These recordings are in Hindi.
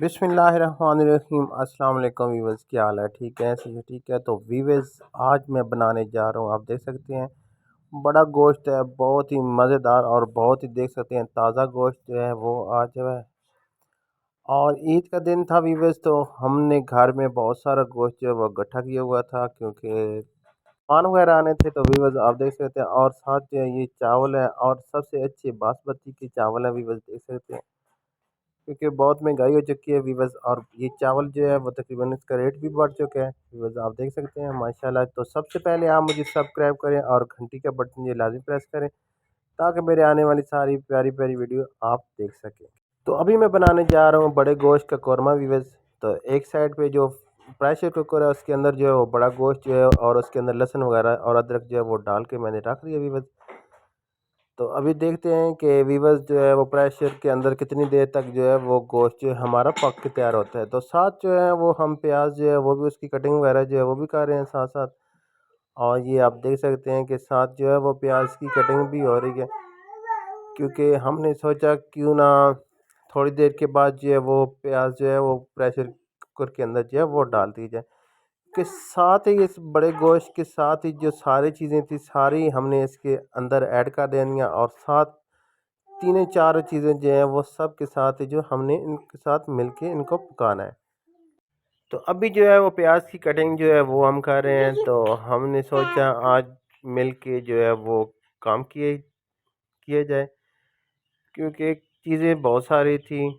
बिस्मिल्लाहिर्रहमानिर्रहीम। अस्सलाम वालेकुम वीवर्स, क्या हाल है? ठीक है, सही ठीक है। तो वीवर्स, आज मैं बनाने जा रहा हूँ, आप देख सकते हैं, बड़ा गोश्त है, बहुत ही मज़ेदार और बहुत ही देख सकते हैं ताज़ा गोश्त जो है वो आज जो है। और ईद का दिन था वीवर्स, तो हमने घर में बहुत सारा गोश्त जो है वो इकट्ठा किया हुआ था, क्योंकि मेहमान वगैरह आने थे। तो वीवर्स आप देख सकते हैं, और साथ जो है ये चावल है, और सबसे अच्छे बासमती की चावल है वीवर्स, देख सकते हैं, क्योंकि बहुत महंगाई हो चुकी है वीवर्स। और ये चावल जो है वो तकरीबन इसका रेट भी बढ़ चुका है वीवर्स, आप देख सकते हैं माशाल्लाह। तो सबसे पहले आप मुझे सब्सक्राइब करें और घंटी का बटन ये लाजमी प्रेस करें, ताकि मेरे आने वाली सारी प्यारी प्यारी वीडियो आप देख सकें। तो अभी मैं बनाने जा रहा हूँ बड़े गोश्त का कौरमा वीवर्स। तो एक साइड पे जो प्रेशर कुकर है उसके अंदर जो है वो बड़ा गोश्त जो है, और उसके अंदर लहसुन वगैरह और अदरक जो है वो डाल के मैंने रख दिया वीवर्स। तो अभी देखते हैं कि वीवर्स जो है वो प्रेशर के अंदर कितनी देर तक जो है वो गोश्त जो है हमारा पक के तैयार होता है। तो साथ जो है वो हम प्याज जो है वो भी उसकी कटिंग वगैरह जो है वो भी कर रहे हैं साथ साथ। और ये आप देख सकते हैं कि साथ जो है वो प्याज की कटिंग भी हो रही है, क्योंकि हमने सोचा क्यों ना थोड़ी देर के बाद जो है वो प्याज जो है वो प्रेशर कुकर के अंदर जो है वो डाल दी जाए। के साथ ही इस बड़े गोश्त के साथ ही जो सारी चीज़ें थी सारी हमने इसके अंदर ऐड कर देनी है, और साथ तीन चार चीज़ें जो हैं वो सब के साथ ही जो हमने इनके साथ मिलके इनको पकाना है। तो अभी जो है वो प्याज की कटिंग जो है वो हम कर रहे हैं। तो हमने सोचा आज मिलके जो है वो काम किए किया जाए, क्योंकि चीज़ें बहुत सारी थी,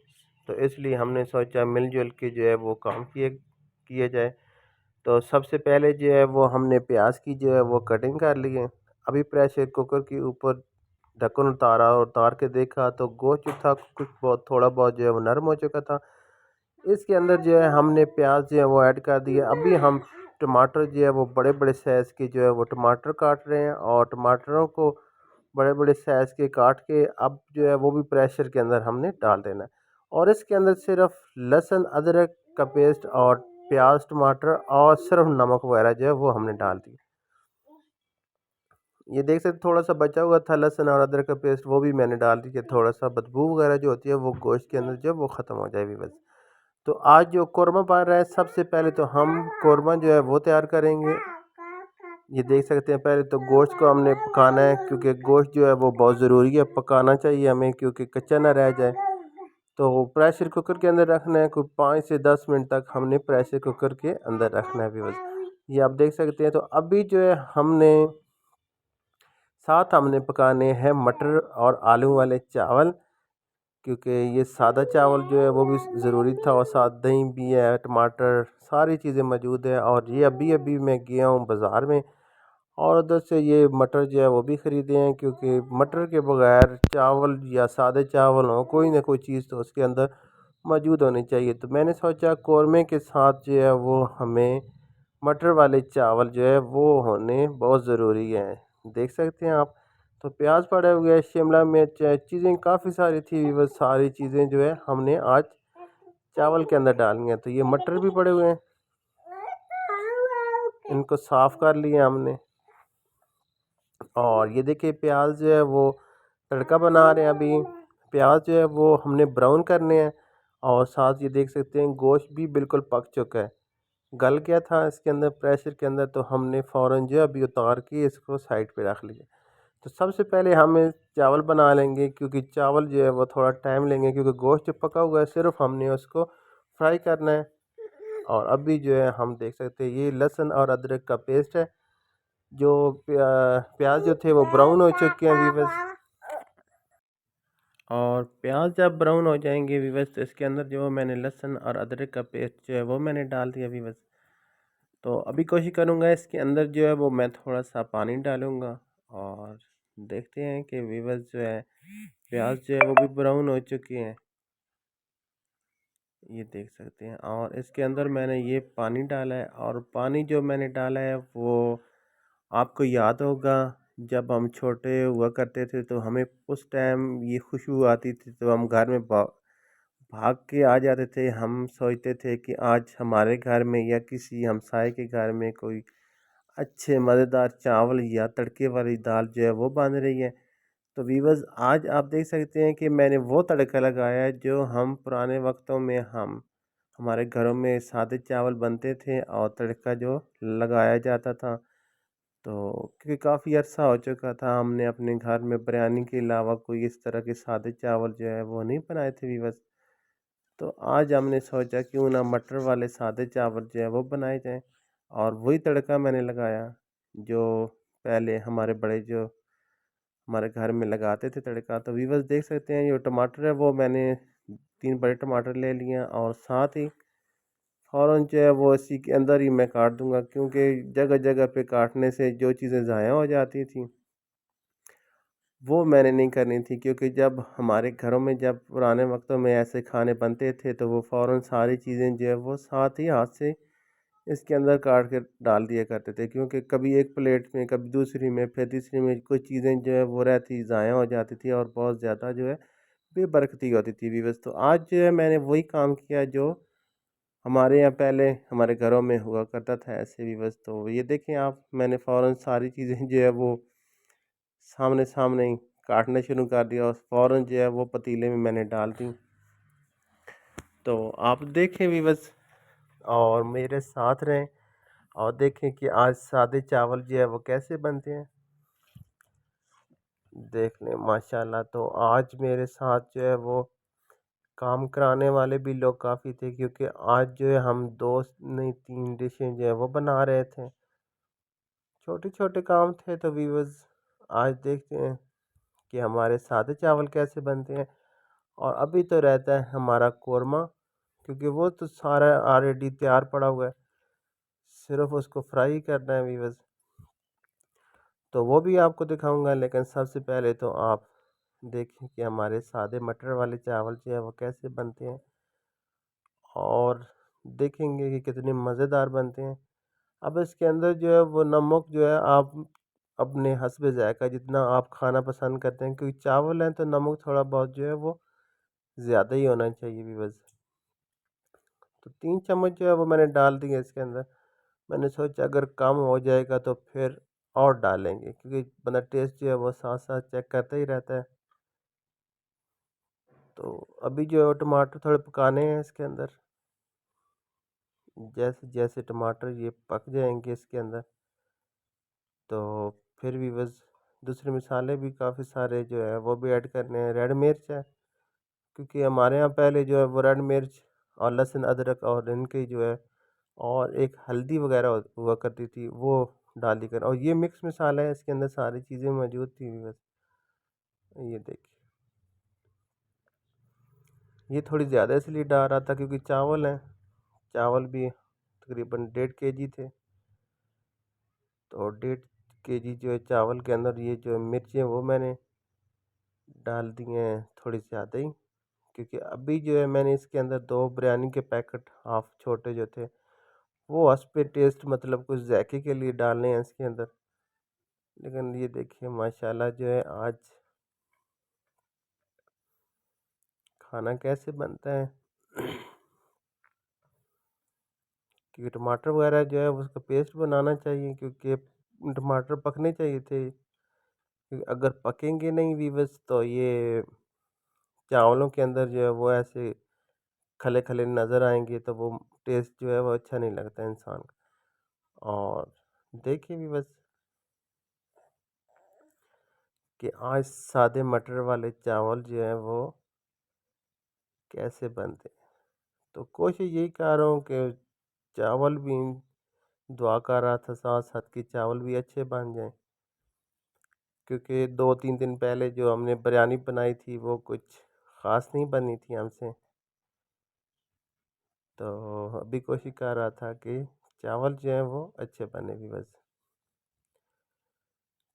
तो इसलिए हमने सोचा मिलजुल के जो है वो काम किए किया जाए। तो सबसे पहले जो है वो हमने प्याज की जो है वो कटिंग कर ली है। अभी प्रेशर कुकर के ऊपर ढक्कन उतारा और उतार के देखा तो गोश्त जो था कुछ बहुत थोड़ा बहुत जो है वो नरम हो चुका था। इसके अंदर जो है हमने प्याज जो है वो ऐड कर दिया। अभी हम टमाटर जो है वो बड़े बड़े साइज़ के जो है वो टमाटर काट रहे हैं, और टमाटरों को बड़े बड़े साइज़ के काट के अब जो है वो भी प्रेशर के अंदर हमने डाल देना है। और इसके अंदर सिर्फ लहसुन अदरक का पेस्ट और प्याज टमाटर और सिर्फ नमक वगैरह जो है वो हमने डाल दी। ये देख सकते थोड़ा सा बचा हुआ था लहसुन और अदरक का पेस्ट, वो भी मैंने डाल दी कि थोड़ा सा बदबू वगैरह जो होती है वो गोश्त के अंदर जो है वो ख़त्म हो जाए बस। तो आज जो कौरमा बन रहा है, सबसे पहले तो हम कौरमा जो है वो तैयार करेंगे। ये देख सकते हैं, पहले तो गोश्त को हमने पकाना है, क्योंकि गोश्त जो है वो बहुत ज़रूरी है, पकाना चाहिए हमें, क्योंकि कच्चा ना रह जाए। तो प्रेशर कुकर के अंदर रखना है, कोई 5 से 10 मिनट तक हमने प्रेशर कुकर के अंदर रखना है बस। ये आप देख सकते हैं। तो अभी जो है हमने साथ हमने पकाने हैं मटर और आलू वाले चावल, क्योंकि ये सादा चावल जो है वो भी ज़रूरी था, और साथ दही भी है, टमाटर सारी चीज़ें मौजूद है। और ये अभी अभी मैं गया हूँ बाज़ार में, और उधर से ये मटर जो है वो भी ख़रीदे हैं, क्योंकि मटर के बगैर चावल या सादे चावल हो, कोई ना कोई चीज़ तो उसके अंदर मौजूद होनी चाहिए। तो मैंने सोचा कौरमे के साथ जो है वो हमें मटर वाले चावल जो है वो होने बहुत ज़रूरी है। देख सकते हैं आप। तो प्याज पड़े हुए है, शिमला मिर्च है, चीज़ें काफ़ी सारी थी, वो सारी चीज़ें जो है हमने आज चावल के अंदर डालनी है। तो ये मटर भी पड़े हुए हैं, इनको साफ़ कर लिया हमने। और ये देखिए प्याज जो है वो तड़का बना रहे हैं अभी। प्याज जो है वो हमने ब्राउन करने हैं, और साथ ये देख सकते हैं गोश्त भी बिल्कुल पक चुका है, गल गया था इसके अंदर प्रेशर के अंदर। तो हमने फ़ौरन जो है अभी उतार के इसको साइड पे रख लिया। तो सबसे पहले हम चावल बना लेंगे, क्योंकि चावल जो है वो थोड़ा टाइम लेंगे, क्योंकि गोश्त जो पका हुआ है सिर्फ हमने उसको फ्राई करना है। और अभी जो है हम देख सकते हैं ये लहसुन और अदरक का पेस्ट है। जो प्याज जो थे वो ब्राउन हो चुके हैं वीवर्स, और प्याज जब ब्राउन हो जाएंगे वीवर्स तो इसके अंदर जो मैंने लहसुन और अदरक का पेस्ट जो है वो मैंने डाल दिया वीवर्स। तो अभी कोशिश करूँगा इसके अंदर जो है वो मैं थोड़ा सा पानी डालूँगा, और देखते हैं कि वीवर्स जो है प्याज जो है वो भी ब्राउन हो चुकी हैं, ये देख सकते हैं। और इसके अंदर मैंने ये पानी डाला है, और पानी जो मैंने डाला है वो आपको याद होगा, जब हम छोटे हुआ करते थे तो हमें उस टाइम ये खुशबू आती थी, तो हम घर में भाग के आ जाते थे। हम सोचते थे कि आज हमारे घर में या किसी हमसाए के घर में कोई अच्छे मज़ेदार चावल या तड़के वाली दाल जो है वो बन रही है। तो वीवर्स, आज आप देख सकते हैं कि मैंने वो तड़का लगाया है जो हम पुराने वक्तों में हम हमारे घरों में सादे चावल बनते थे और तड़का जो लगाया जाता था। तो क्योंकि काफ़ी अर्सा हो चुका था हमने अपने घर में बिरयानी के अलावा कोई इस तरह के सादे चावल जो है वो नहीं बनाए थे वीवर्स। तो आज हमने सोचा क्यों ना मटर वाले सादे चावल जो है वो बनाए जाएं, और वही तड़का मैंने लगाया जो पहले हमारे बड़े जो हमारे घर में लगाते थे तड़का। तो वीवर्स देख सकते हैं, जो टमाटर है वो मैंने 3 बड़े टमाटर ले लिए हैं, और साथ ही फ़ौरन जो है वो इसी के अंदर ही मैं काट दूंगा, क्योंकि जगह जगह पे काटने से जो चीज़ें ज़ाया हो जाती थी वो मैंने नहीं करनी थी। क्योंकि जब हमारे घरों में जब पुराने वक्तों में ऐसे खाने बनते थे तो वो फ़ौरन सारी चीज़ें जो है वो साथ ही हाथ से इसके अंदर काट के डाल दिया करते थे, क्योंकि कभी एक प्लेट में कभी दूसरी में फिर तीसरी में कुछ चीज़ें जो है वो रहती ज़ाया हो जाती थी और बहुत ज़्यादा जो है बेबरकती होती थी वीवर्स। तो आज जो है मैंने वही काम किया जो हमारे यहाँ पहले हमारे घरों में हुआ करता था ऐसे वीवर्स। तो ये देखें आप, मैंने फ़ौरन सारी चीज़ें जो है वो सामने सामने ही काटना शुरू कर दिया और फ़ौरन जो है वो पतीले में मैंने डाल दी। तो आप देखें वीवर्स और मेरे साथ रहें और देखें कि आज सादे चावल जो है वो कैसे बनते हैं। देख लें माशाल्लाह। तो आज मेरे साथ जो है वो काम कराने वाले भी लोग काफ़ी थे, क्योंकि आज जो है हम दो नहीं 3 डिशें जो है वो बना रहे थे। छोटे छोटे काम थे। तो व्यूअर्स आज देखते हैं कि हमारे सादे चावल कैसे बनते हैं। और अभी तो रहता है हमारा कोरमा, क्योंकि वो तो सारा ऑलरेडी तैयार पड़ा हुआ है, सिर्फ उसको फ्राई करना है व्यूअर्स। तो वो भी आपको दिखाऊंगा, लेकिन सबसे पहले तो आप देखें कि हमारे सादे मटर वाले चावल जो है वो कैसे बनते हैं, और देखेंगे कि कितने मज़ेदार बनते हैं। अब इसके अंदर जो है वो नमक जो है आप अपने हस्बे ज़ायक़ा जितना आप खाना पसंद करते हैं, क्योंकि चावल हैं तो नमक थोड़ा बहुत जो है वो ज़्यादा ही होना चाहिए व्यूअर्स। तो 3 चम्मच जो है वो मैंने डाल दिए इसके अंदर। मैंने सोचा अगर कम हो जाएगा तो फिर और डालेंगे, क्योंकि बंदा टेस्ट जो है वो साथ साथ चेक करता ही रहता है। तो अभी जो है टमाटर थोड़े पकाने हैं इसके अंदर। जैसे जैसे टमाटर ये पक जाएंगे इसके अंदर, तो फिर भी बस दूसरे मसाले भी काफ़ी सारे जो है वो भी ऐड करने हैं। रेड मिर्च है, क्योंकि हमारे यहाँ पहले जो है वो रेड मिर्च और लहसुन अदरक और इनके जो है और एक हल्दी वगैरह हुआ करती थी वो डाली कर, और ये मिक्स मसाला है, इसके अंदर सारी चीज़ें मौजूद थी बस। ये देखिए, ये थोड़ी ज़्यादा इसलिए डाल रहा था क्योंकि चावल हैं, चावल भी तकरीबन 1.5 kg थे। तो 1.5 kg जो है चावल के अंदर ये जो मिर्चें वो मैंने डाल दी हैं थोड़ी ज़्यादा ही, क्योंकि अभी जो है मैंने इसके अंदर 2 बिरयानी के पैकेट हाफ छोटे जो थे वो उस पे टेस्ट मतलब कुछ जायके के लिए डालने हैं इसके अंदर। लेकिन ये देखिए माशाल्लाह जो है आज खाना कैसे बनता है। क्योंकि टमाटर वगैरह जो है उसका पेस्ट बनाना चाहिए, क्योंकि टमाटर पकने चाहिए थे, क्योंकि अगर पकेंगे नहीं वीवस तो ये चावलों के अंदर जो है वो ऐसे खले खले नज़र आएंगे, तो वो टेस्ट जो है वो अच्छा नहीं लगता इंसान का। और देखिए भी बस कि आज सादे मटर वाले चावल जो हैं वो कैसे बनते हैं। तो कोशिश यही कर रहा हूँ कि चावल भी दुआ कर रहा था साथ साथ कि चावल भी अच्छे बन जाएं, क्योंकि 2-3 दिन पहले जो हमने बिरयानी बनाई थी वो कुछ ख़ास नहीं बनी थी हमसे। तो अभी कोशिश कर रहा था कि चावल जो हैं वो अच्छे बने भी बस।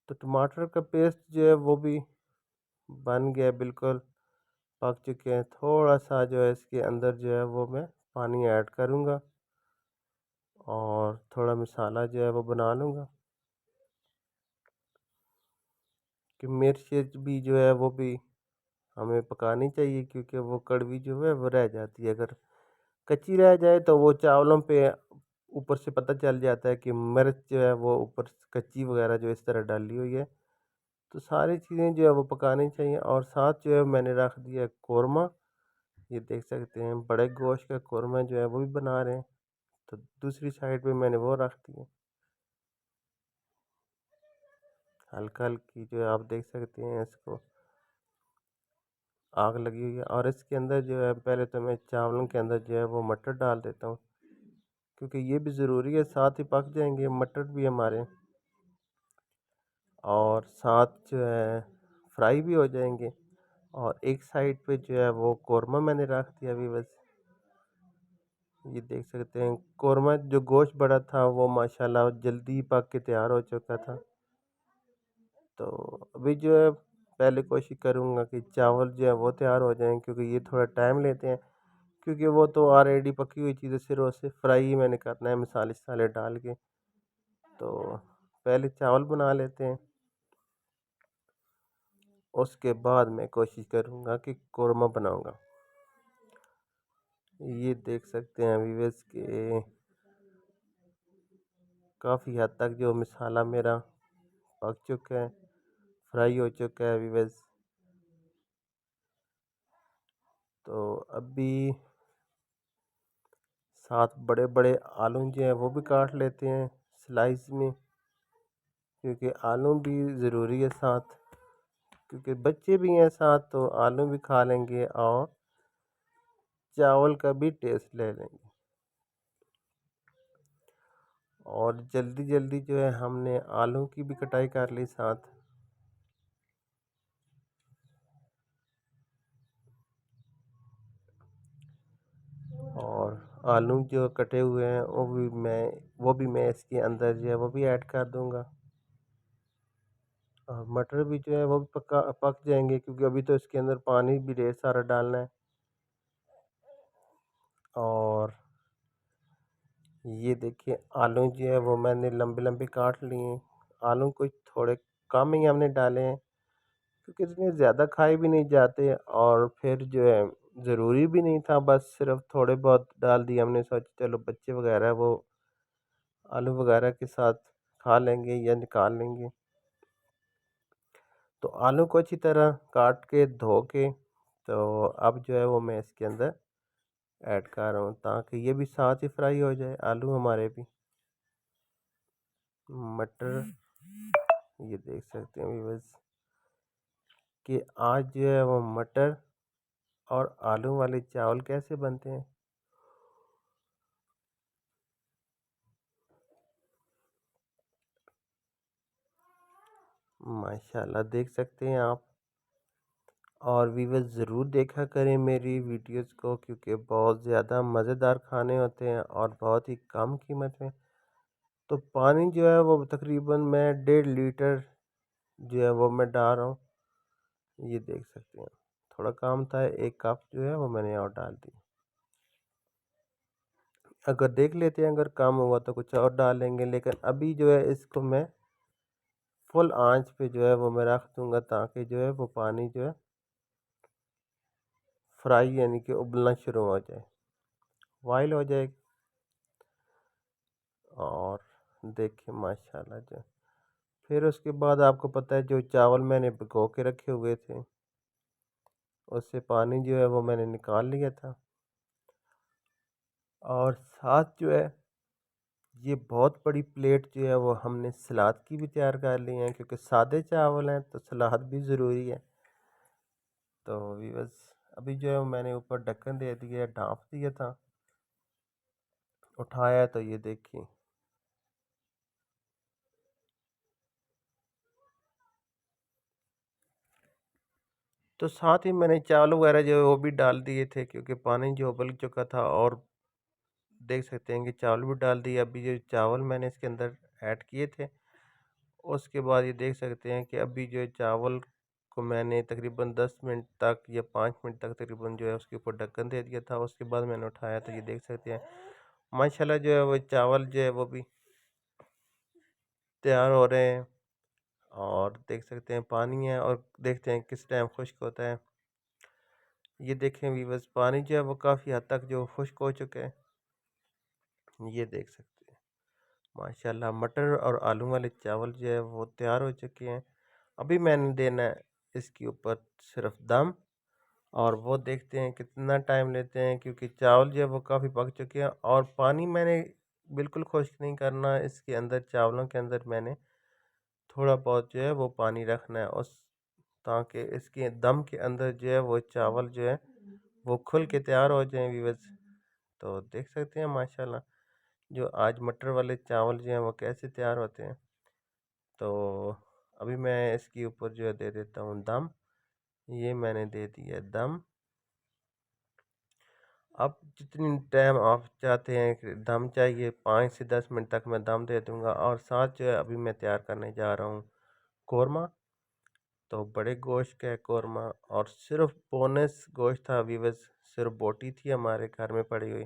तो टमाटर का पेस्ट जो है वो भी बन गया, बिल्कुल पक चुके हैं। थोड़ा सा जो है इसके अंदर जो है वो मैं पानी ऐड करूँगा और थोड़ा मसाला जो है वो बना लूँगा, कि मिर्च भी जो है वो भी हमें पकानी चाहिए, क्योंकि वो कड़वी जो है वो रह जाती है। अगर कच्ची रह जाए तो वो चावलों पे ऊपर से पता चल जाता है कि मिर्च जो है वो ऊपर से कच्ची वगैरह जो इस तरह डाली हुई है। तो सारी चीज़ें जो है वो पकानी चाहिए। और साथ जो है मैंने रख दिया कौरमा, ये देख सकते हैं बड़े गोश्त का कौरमा जो है वो भी बना रहे हैं। तो दूसरी साइड पे मैंने वो रख दिया, हल्का हल्की जो है आप देख सकते हैं इसको आग लगी हुई है। और इसके अंदर जो है पहले तो मैं चावलों के अंदर जो है वो मटर डाल देता हूँ, क्योंकि ये भी ज़रूरी है, साथ ही पक जाएंगे मटर भी हमारे, और साथ जो है फ्राई भी हो जाएंगे। और एक साइड पे जो है वो कौरमा मैंने रख दिया अभी बस। ये देख सकते हैं कौरमा जो गोश्त बड़ा था वो माशाल्लाह जल्दी पक के तैयार हो चुका था। तो अभी जो है पहले कोशिश करूँगा कि चावल जो है वो तैयार हो जाएं, क्योंकि ये थोड़ा टाइम लेते हैं, क्योंकि वो तो ऑलरेडी पकी हुई चीज़ें, सिर्फ उसे फ्राई ही मैंने करना है मसाले वसाले डाल के। तो पहले चावल बना लेते हैं, उसके बाद मैं कोशिश करूँगा कि कौरमा बनाऊँगा। ये देख सकते हैं व्यूअर्स के काफ़ी हद तक जो मसाला मेरा पक चुका है, फ्राई हो चुका है व्यूअर्स। तो अभी साथ बड़े बड़े आलू जो हैं वो भी काट लेते हैं स्लाइस में, क्योंकि आलू भी ज़रूरी है साथ, क्योंकि बच्चे भी हैं साथ तो आलू भी खा लेंगे और चावल का भी टेस्ट ले लेंगे। और जल्दी जल्दी जो है हमने आलू की भी कटाई कर ली साथ। और आलू जो कटे हुए हैं वो भी मैं इसके अंदर जो है वो भी ऐड कर दूंगा। और मटर भी जो है वो भी पक जाएंगे, क्योंकि अभी तो इसके अंदर पानी भी ढेर सारा डालना है। और ये देखिए आलू जो है वो मैंने लंबे लंबे काट लिए हैं। आलू कुछ थोड़े कम ही हमने डाले हैं, क्योंकि इतने ज़्यादा खाए भी नहीं जाते, और फिर जो है ज़रूरी भी नहीं था, बस सिर्फ थोड़े बहुत डाल दिए हमने, सोचा चलो बच्चे वगैरह वो आलू वगैरह के साथ खा लेंगे या निकाल लेंगे। तो आलू को अच्छी तरह काट के धो के, तो अब जो है वो मैं इसके अंदर ऐड कर रहा हूँ, ताकि ये भी साथ ही फ्राई हो जाए आलू हमारे भी। मटर, ये देख सकते हैं व्यूअर्स कि आज जो है वो मटर और आलू वाले चावल कैसे बनते हैं। माशाल्लाह देख सकते हैं आप। और व्यूअर्स ज़रूर देखा करें मेरी वीडियोस को, क्योंकि बहुत ज़्यादा मज़ेदार खाने होते हैं और बहुत ही कम कीमत में। तो पानी जो है वो तकरीबन मैं 1.5 लीटर जो है वो मैं डाल रहा हूँ। ये देख सकते हैं थोड़ा काम था, 1 कप जो है वो मैंने और डाल दी। अगर देख लेते हैं अगर कम हुआ तो कुछ और डालेंगे, लेकिन अभी जो है इसको मैं फुल आंच पे जो है वो मैं रख दूंगा, ताकि जो है वो पानी जो है फ्राई यानी कि उबलना शुरू हो जाए, बॉयल हो जाएगी। और देखिए माशाल्लाह जो फिर उसके बाद आपको पता है जो चावल मैंने भिगो के रखे हुए थे, उससे पानी जो है वो मैंने निकाल लिया था। और साथ जो है ये बहुत बड़ी प्लेट जो है वो हमने सलाद की भी तैयार कर ली है, क्योंकि सादे चावल हैं तो सलाद भी ज़रूरी है। तो भी बस अभी जो है मैंने ऊपर ढक्कन दे दिया, ढाँप दिया था, उठाया तो ये देखिए तो साथ ही मैंने चावल वगैरह जो है वो भी डाल दिए थे, क्योंकि पानी जो उबल चुका था। और देख सकते हैं कि चावल भी डाल दिए। अभी जो चावल मैंने इसके अंदर ऐड किए थे, उसके बाद ये देख सकते हैं कि अभी जो है चावल को मैंने तकरीबन 10 मिनट तक या 5 मिनट तक तकरीबन जो है उसके ऊपर ढक्कन दे दिया था। उसके बाद मैंने उठाया तो ये देख सकते हैं माशाल्लाह जो है वो चावल जो है वो भी तैयार हो रहे हैं। और देख सकते हैं पानी है, और देखते हैं किस टाइम खुश्क होता है। ये देखें व्यूअर्स पानी जो है वो काफ़ी हद तक जो खुश्क हो चुका है, ये देख सकते हैं माशाल्लाह मटर और आलू वाले चावल जो है वो तैयार हो चुके हैं। अभी मैंने देना है इसके ऊपर सिर्फ दम, और वो देखते हैं कितना टाइम लेते हैं, क्योंकि चावल जो है वो काफ़ी पक चुके हैं। और पानी मैंने बिल्कुल खुश्क नहीं करना, इसके अंदर चावलों के अंदर मैंने थोड़ा बहुत जो है वो पानी रखना है, उस ताकि इसके दम के अंदर जो है वो चावल जो है वो खुल के तैयार हो जाएं व्यूअर्स। तो देख सकते हैं माशाल्लाह जो आज मटर वाले चावल जो हैं वो कैसे तैयार होते हैं। तो अभी मैं इसके ऊपर जो है दे देता हूँ दम। ये मैंने दे दिया दम। अब जितनी टाइम आप चाहते हैं कि दम चाहिए, 5 से 10 मिनट तक मैं दम दे दूँगा। और साथ जो है अभी मैं तैयार करने जा रहा हूँ कौरमा। तो बड़े गोश्त का है कौरमा, और सिर्फ बोनस गोश्त था व्यूअर्स, सिर्फ बोटी थी हमारे घर में पड़ी हुई।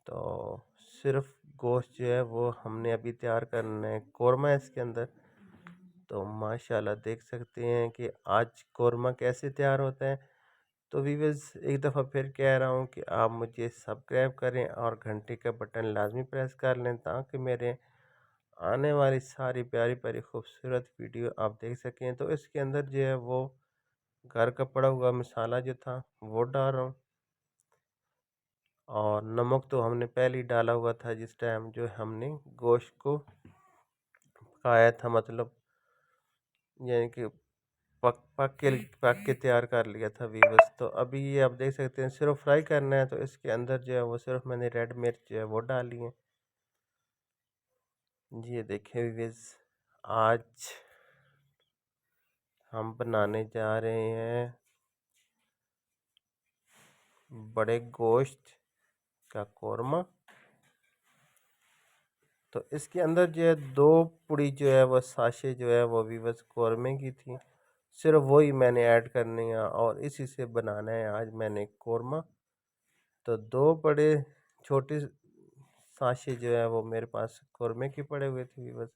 तो सिर्फ गोश्त जो है वो हमने अभी तैयार करना है, कौरमा है इसके अंदर। तो माशाल्लाह देख सकते हैं कि आज कौरमा कैसे तैयार होता है। तो व्यूअर्स एक दफ़ा फिर कह रहा हूँ कि आप मुझे सब्सक्राइब करें और घंटे का बटन लाजमी प्रेस कर लें, ताकि मेरे आने वाली सारी प्यारी प्यारी खूबसूरत वीडियो आप देख सकें। तो इसके अंदर जो है वो घर का पड़ा हुआ मसाला जो था वो डाल रहा हूँ। और नमक तो हमने पहले ही डाला हुआ था जिस टाइम जो हमने गोश्त को पकाया था, मतलब यानी कि पक के तैयार कर लिया था वीवर्स। तो अभी ये आप देख सकते हैं सिर्फ फ्राई करना है, तो इसके अंदर जो है वो सिर्फ मैंने रेड मिर्च जो है वो डाली है। ये देखें वीवर्स, आज हम बनाने जा रहे हैं बड़े गोश्त का कौरमा। तो इसके अंदर जो है 2 पुड़ी जो है वो साशे जो है वो वीवर्स कौरमे की थी, सिर्फ वही मैंने ऐड करनी है और इसी से बनाना है आज मैंने कौरमा। तो 2 बड़े छोटे साशे जो है वो मेरे पास कौरमे के पड़े हुए थे वीवर्स।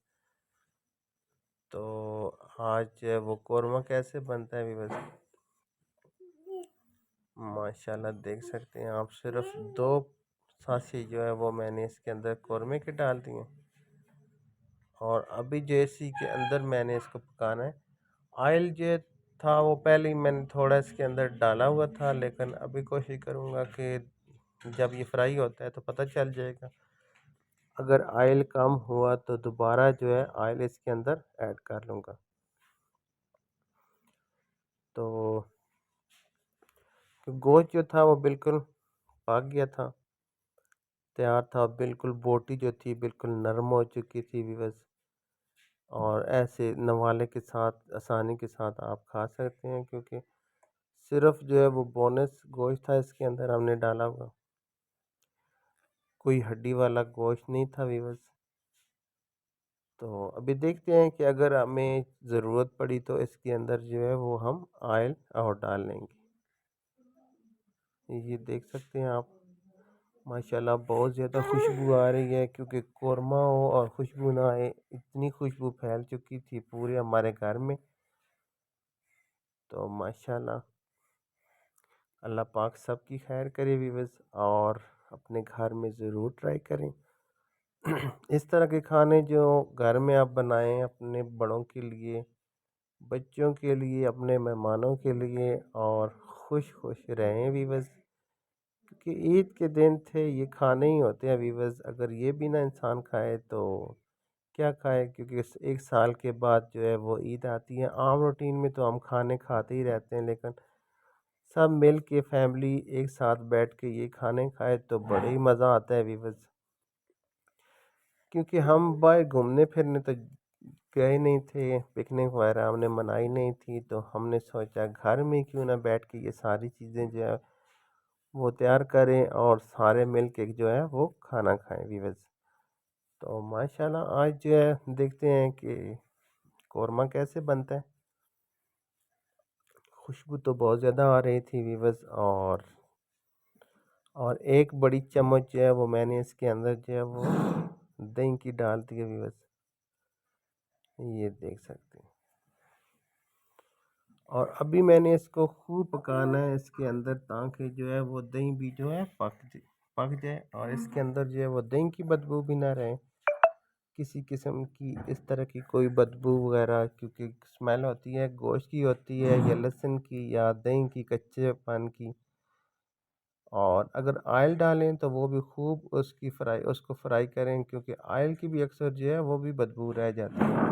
तो आज जो है वो कौरमा कैसे बनता है वीवर्स, माशाल्लाह देख सकते हैं आप, सिर्फ 2 साशे जो है वो मैंने इसके अंदर कौरमे के डाल दिए। और अभी जो इसी के अंदर मैंने इसको पकाना है। ऑयल जो था वो पहले ही मैंने थोड़ा इसके अंदर डाला हुआ था, लेकिन अभी कोशिश करूँगा कि जब ये फ्राई होता है तो पता चल जाएगा। अगर ऑयल कम हुआ तो दोबारा जो है ऑयल इसके अंदर ऐड कर लूँगा। तो गोश्त जो था वो बिल्कुल पक गया था, तैयार था बिल्कुल। बोटी जो थी बिल्कुल नरम हो चुकी थी व्यूअर्स। और ऐसे नवाले के साथ आसानी के साथ आप खा सकते हैं, क्योंकि सिर्फ जो है वो बोनस गोश्त था इसके अंदर हमने डाला हुआ, कोई हड्डी वाला गोश्त नहीं था व्यूअर्स। तो अभी देखते हैं कि अगर हमें ज़रूरत पड़ी तो इसके अंदर जो है वो हम ऑयल और डाल लेंगे। ये देख सकते हैं आप, माशाल्लाह बहुत ज़्यादा खुशबू आ रही है, क्योंकि कौरमा हो और खुशबू ना आए, इतनी खुशबू फैल चुकी थी पूरे हमारे घर में। तो माशाल्लाह अल्लाह पाक सबकी खैर करे व्यूअर्स, और अपने घर में ज़रूर ट्राई करें। इस तरह के खाने जो घर में आप बनाएं अपने बड़ों के लिए, बच्चों के लिए, अपने मेहमानों के लिए, और खुश खुश रहें व्यूअर्स। क्योंकि ईद के दिन थे, ये खाने ही होते हैं व्यूअर्स। अगर ये भी ना इंसान खाए तो क्या खाए, क्योंकि इस एक साल के बाद जो है वो ईद आती है। आम रूटीन में तो हम खाने खाते ही रहते हैं, लेकिन सब मिल के फैमिली एक साथ बैठ के ये खाने खाए तो बड़े ही मज़ा आता है व्यूअर्स। क्योंकि हम बाहर घूमने फिरने तो गए नहीं थे, पिकनिक वगैरह हमने मनाई नहीं थी, तो हमने सोचा घर में क्यों ना बैठ के ये सारी चीज़ें जो है वो तैयार करें और सारे मिल के जो है वो खाना खाएं व्यूअर्स। तो माशाल्लाह आज जो है देखते हैं कि कौरमा कैसे बनता है। खुशबू तो बहुत ज़्यादा आ रही थी व्यूअर्स। और 1 बड़ी चम्मच जो है वो मैंने इसके अंदर जो है वो दही की डाल दी है व्यूअर्स, ये देख सकते हैं। और अभी मैंने इसको खूब पकाना है इसके अंदर, ताकि जो है वो दही भी जो है पक जाए, और इसके अंदर जो है वो दही की बदबू भी ना रहे। किसी किस्म की इस तरह की कोई बदबू वगैरह, क्योंकि स्मेल होती है गोश्त की होती है या लहसुन की या दही की कच्चेपन की। और अगर ऑयल डालें तो वो भी खूब उसको फ्राई करें, क्योंकि ऑयल की भी अक्सर जो है वो भी बदबू रह जाती है।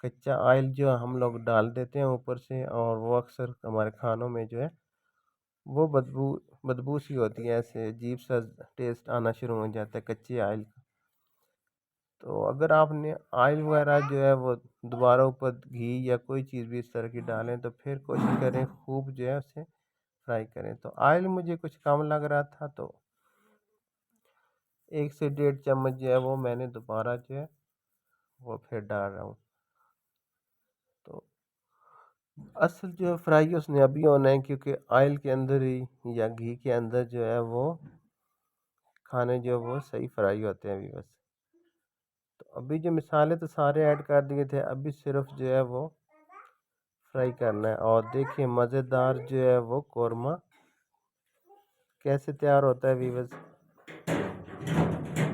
कच्चा ऑयल जो हम लोग डाल देते हैं ऊपर से, और वो अक्सर हमारे खानों में जो है वो बदबू बदबू सी होती है, ऐसे अजीब सा टेस्ट आना शुरू हो जाता है कच्चे ऑयल का। तो अगर आपने ऑयल वगैरह जो है वो दोबारा ऊपर घी या कोई चीज़ भी इस तरह की डालें तो फिर कोशिश करें खूब जो है उसे फ्राई करें। तो ऑयल मुझे कुछ कम लग रहा था, तो 1 से 1.5 चम्मच जो है वो मैंने दोबारा जो है वो फिर डाल रहा हूँ। तो असल जो फ्राई उसने अभी होना है, क्योंकि ऑयल के अंदर ही या घी के अंदर जो है वो खाने जो वो सही फ्राई होते हैं अभी बस। तो अभी जो मिसाले तो सारे ऐड कर दिए थे, अभी सिर्फ जो है वो फ्राई करना है। और देखिए मज़ेदार जो है वो कौरमा कैसे तैयार होता है वीवर्स,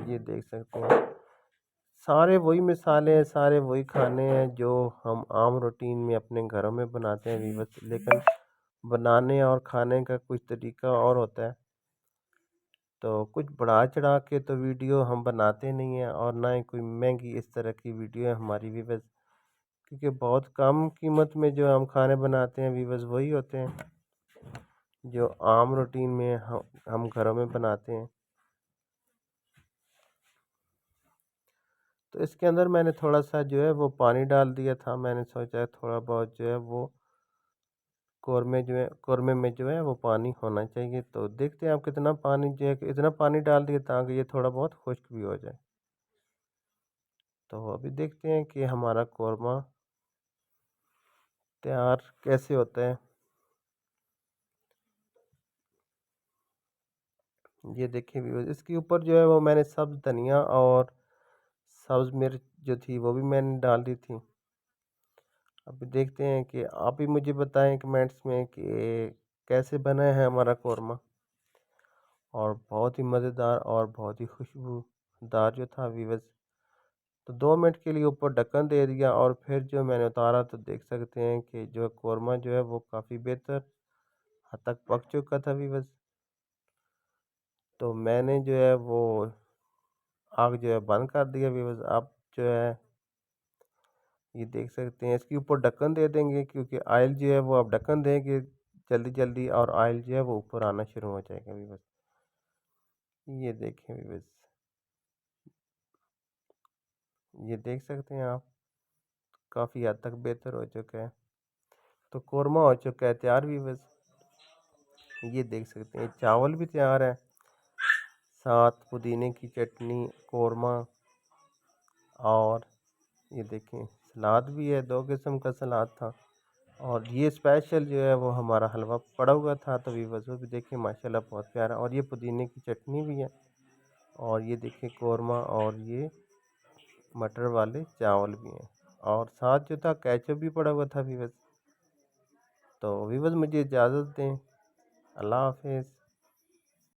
ये देख सकते हैं। सारे वही मिसाले हैं, सारे वही खाने हैं जो हम आम रूटीन में अपने घरों में बनाते हैं वीवर्स, लेकिन बनाने और खाने का कुछ तरीका और होता है। तो कुछ बढ़ा चढ़ा के तो वीडियो हम बनाते नहीं हैं, और ना ही कोई महंगी इस तरह की वीडियो है हमारी वीवर्स, क्योंकि बहुत कम कीमत में जो हम खाने बनाते हैं वीवर्स वही होते हैं जो आम रूटीन में हम घरों में बनाते हैं। तो इसके अंदर मैंने थोड़ा सा जो है वो पानी डाल दिया था, मैंने सोचा थोड़ा बहुत जो है वो कौरमे में जो है वो पानी होना चाहिए। तो देखते हैं आप कितना पानी जो है, इतना पानी डाल दिया ताकि ये थोड़ा बहुत खुश्क भी हो जाए। तो अभी देखते हैं कि हमारा कौरमा तैयार कैसे होता है। ये देखिए व्यूअर्स, इसके ऊपर जो है वो मैंने सब्ज़ धनिया और सब्ज़ मिर्च जो थी वो भी मैंने डाल दी थी। अभी देखते हैं कि आप भी मुझे बताएं कमेंट्स में कि कैसे बना है हमारा कौरमा। और बहुत ही मज़ेदार और बहुत ही खुशबूदार जो था व्यूअर्स। तो 2 मिनट के लिए ऊपर ढक्कन दे दिया, और फिर जो मैंने उतारा तो देख सकते हैं कि जो कौरमा जो है वो काफ़ी बेहतर हद तक पक चुका था व्यूअर्स। तो मैंने जो है वो आग जो है बंद कर दिया व्यूअर्स। आप जो है ये देख सकते हैं, इसके ऊपर ढक्कन दे देंगे, क्योंकि ऑयल जो है वो आप ढक्कन देंगे जल्दी जल्दी और ऑयल जो है वो ऊपर आना शुरू हो जाएगा व्यूअर्स। ये देखें व्यूअर्स, ये देख सकते हैं आप, काफ़ी हद तक बेहतर हो चुका है। तो कौरमा हो चुका है तैयार व्यूअर्स। ये देख सकते हैं चावल भी तैयार है, साथ पुदीने की चटनी, कौरमा, और ये देखें सलाद भी है, 2 किस्म का सलाद था। और ये स्पेशल जो है वो हमारा हलवा पड़ा हुआ था, तो व्यूअर्स वो भी देखिए माशाल्लाह बहुत प्यारा। और ये पुदीने की चटनी भी है, और ये देखिए कौरमा, और ये मटर वाले चावल भी हैं, और साथ जो था केचप भी पड़ा हुआ था व्यूअर्स। तो व्यूअर्स मुझे इजाज़त दें, अल्लाह हाफिज़।